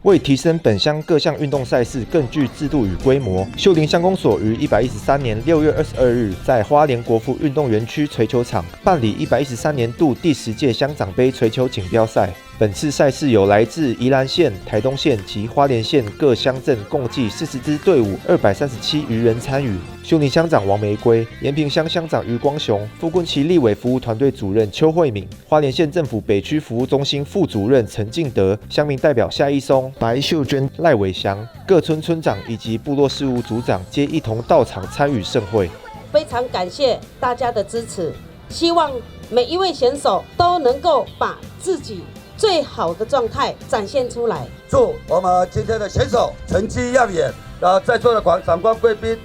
为提升本乡各项运动赛事更具制度与规模，秀林乡公所于113年6月22日在花莲国父运动园区槌球场办理113年度第10届乡长杯槌球锦标赛。本次赛事有来自宜兰县、台东县及花莲县各乡镇共计40支队伍，237余人参与。秀林乡长王玫瑰、延平乡乡长余光雄、富quân旗立委服务团队主任邱慧敏、花莲县政府北区服务中心副主任陈敬德、乡民代表夏一松、白秀娟、赖伟祥、各村村长以及部落事务组长皆一同到场参与盛会。非常感谢大家的支持，希望每一位选手都能够把自己最好的状态展现出来。祝我们今天的选手成绩亮眼，然后在座的长官贵宾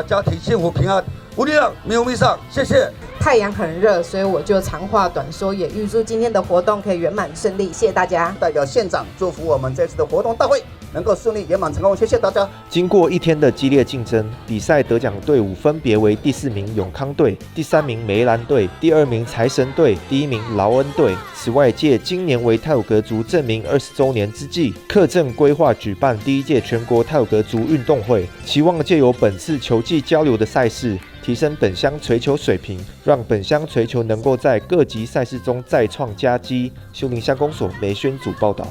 家庭幸福平安，无力量没有迷上，谢谢。太阳很热，所以我就长话短说，也预祝今天的活动可以圆满顺利，谢谢大家。代表县长祝福我们这次的活动大会能够顺利圆满成功，谢谢大家。经过1天的激烈竞争，比赛得奖队伍分别为第4名永康队、第3名梅兰队、第2名财神队、第1名劳恩队。此外，借今年为太鲁阁族正名20周年之际，客政规划举办第1届全国太鲁阁族运动会，期望借由本次球技交流的赛事，提升本乡槌球水平，让本乡槌球能够在各级赛事中再创佳绩。秀林乡公所梅宣组报道。